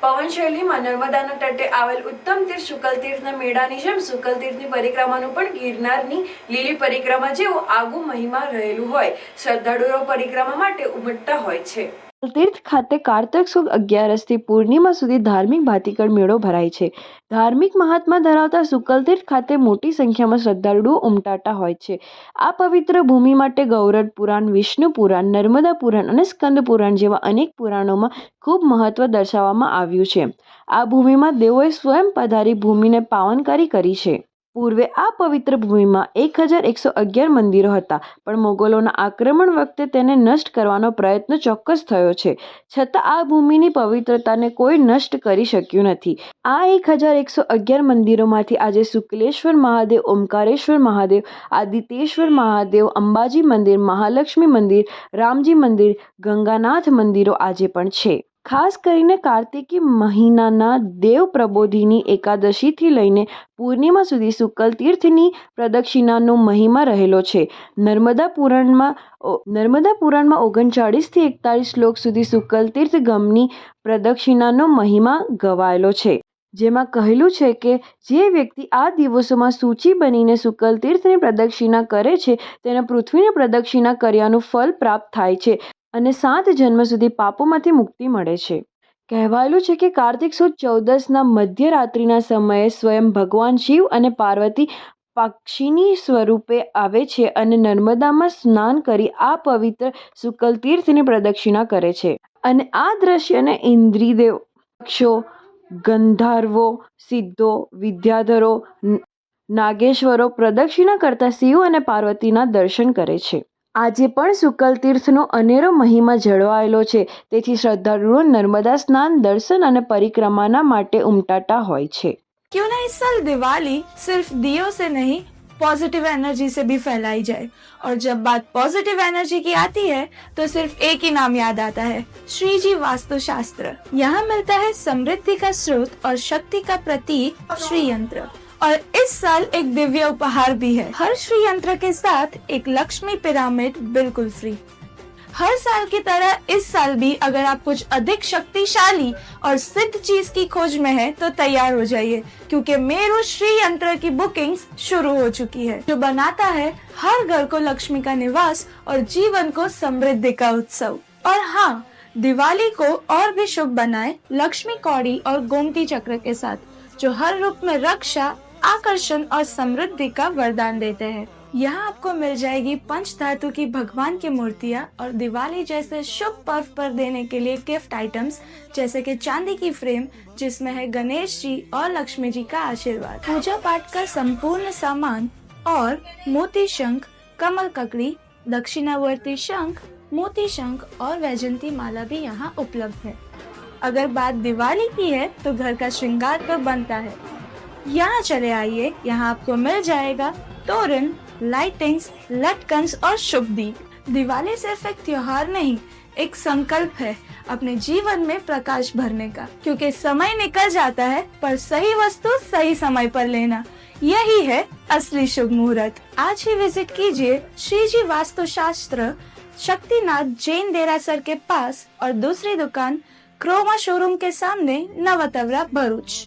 પવન શૈલીમાં નર્મદાના તટે આવેલ ઉત્તમ તીર્થ શુકલ તીર્થના મેળાની જેમ શુકલ તીર્થની પરિક્રમાનું પણ ગિરનારની લીલી પરિક્રમા જેવું આગવું મહિમા રહેલું હોય શ્રદ્ધાળુઓ પરિક્રમા માટે ઉમટતા હોય છે। તીર્થ ખાતે કારતક સુદ 11 થી પૂર્ણિમા સુધી ધાર્મિક ભાતીગળ મેળો ભરાય છે। ધાર્મિક મહાત્મા ધરાવતા શુકલ તીર્થ ખાતે મોટી સંખ્યામાં શ્રદ્ધાળુઓ ઉમટતા હોય છે। આ પવિત્ર ભૂમિ માટે ગૌરડ પુરાણ, વિષ્ણુ પુરાણ, નર્મદા પુરાણ અને સ્કંદ પુરાણ જેવા અનેક પુરાણોમાં ખૂબ મહત્વ દર્શાવવામાં આવ્યું છે। આ ભૂમિમાં દેવોએ સ્વયં પધારી ભૂમિને પાવનકારી કરી છે। પૂર્વે આ પવિત્ર ભૂમિમાં 1111 મંદિરો હતા, પણ મોગલોના આક્રમણ વખતે તેને નષ્ટ કરવાનો પ્રયત્ન ચોક્કસ થયો છે, છતાં આ ભૂમિની પવિત્રતાને કોઈ નષ્ટ કરી શક્યું નથી। આ 1111 મંદિરોમાંથી આજે શુક્લેશ્વર મહાદેવ, ઓમકારેશ્વર મહાદેવ, આદિત્યેશ્વર મહાદેવ, અંબાજી મંદિર, મહાલક્ષ્મી મંદિર, રામજી મંદિર, ગંગાનાથ મંદિરો આજે પણ છે। ખાસ કરીને કાર્તિકી મહિનાના દેવ પ્રબોધિની એકાદશીથી લઈને પૂર્ણિમા સુધી શુકલ તીર્થની પ્રદક્ષિણાનો મહિમા રહેલો છે। નર્મદા પુરાણમાં 39 થી 41 શ્લોક સુધી શુકલ તીર્થ ગમની પ્રદક્ષિણાનો મહિમા ગવાયેલો છે, જેમાં કહેલું છે કે જે વ્યક્તિ આ દિવસોમાં સૂચિ બનીને શુકલ તીર્થની પ્રદક્ષિણા કરે છે તેને પૃથ્વીની પ્રદક્ષિણા કર્યાનું ફળ પ્રાપ્ત થાય છે અને 7 જન્મ સુધી પાપોમાંથી મુક્તિ મળે છે। કહેવાયેલું છે કે કાર્તિક સુદ 14ના મધ્યરાત્રિના સમયે સ્વયં ભગવાન શિવ અને પાર્વતી પક્ષીની સ્વરૂપે આવે છે અને નર્મદામાં સ્નાન કરી આ પવિત્ર શુકલ તીર્થની પ્રદક્ષિણા કરે છે અને આ દ્રશ્યને ઇન્દ્રિદેવ, યક્ષો, ગંધર્વો, સિદ્ધો, વિદ્યાધરો, નાગેશ્વરો પ્રદક્ષિણા કરતા શિવ અને પાર્વતીના દર્શન કરે છે। આજે પણ શુકલ તીર્થનો અનેરો મહિમા જળવાયેલો છે, તેથી શ્રદ્ધાળુઓ નર્મદા સ્નાન, દર્શન અને પરિક્રમાના માટે ઉમટતા હોય છે। क्यों ना इस साल दिवाली सिर्फ दियों से नहीं पॉजिटिव एनर्जी से भी फैलाई जाए। और जब बात पॉजिटिव एनर्जी की आती है तो सिर्फ एक ही नाम याद आता है, श्री जी वास्तु शास्त्र। यहाँ मिलता है समृद्धि का स्रोत और शक्ति का प्रतीक श्री यंत्र। और इस साल एक दिव्य उपहार भी है। हर श्री यंत्र के साथ एक लक्ष्मी पिरामिड बिल्कुल फ्री। हर साल की तरह इस साल भी अगर आप कुछ अधिक शक्तिशाली और सिद्ध चीज की खोज में है तो तैयार हो जाइए, क्योंकि मेरू श्री यंत्र की बुकिंग्स शुरू हो चुकी है, जो बनाता है हर घर को लक्ष्मी का निवास और जीवन को समृद्धि का उत्सव। और हाँ, दिवाली को और भी शुभ बनाए लक्ष्मी कौड़ी और गोमती चक्र के साथ, जो हर रूप में रक्षा, आकर्षण और समृद्धि का वरदान देते हैं। यहाँ आपको मिल जाएगी पंच धातु की भगवान की मूर्तियाँ और दिवाली जैसे शुभ पर्व पर देने के लिए गिफ्ट आइटम्स, जैसे कि चांदी की फ्रेम जिसमें है गणेश जी और लक्ष्मी जी का आशीर्वाद, पूजा पाठ का संपूर्ण सामान और मोती शंख, कमल ककड़ी, दक्षिणावर्ती शंख, मोती शंख और वैजंती माला भी यहाँ उपलब्ध है। अगर बात दिवाली की है तो घर का श्रृंगार तो बनता है। यहाँ चले आइए, यहाँ आपको मिल जाएगा तोरण, लाइटिंग्स, लटकन्स और शुभ दीप। दिवाली सिर्फ एक त्योहार नहीं, एक संकल्प है अपने जीवन में प्रकाश भरने का, क्योंकि समय निकल जाता है पर सही वस्तु सही समय पर लेना, यही है असली शुभ मुहूर्त। आज ही विजिट कीजिए श्री जी वास्तु शास्त्र, शक्तिनाथ जैन देरासर के पास, और दूसरी दुकान क्रोमा शोरूम के सामने, नवतवरा, भरूच।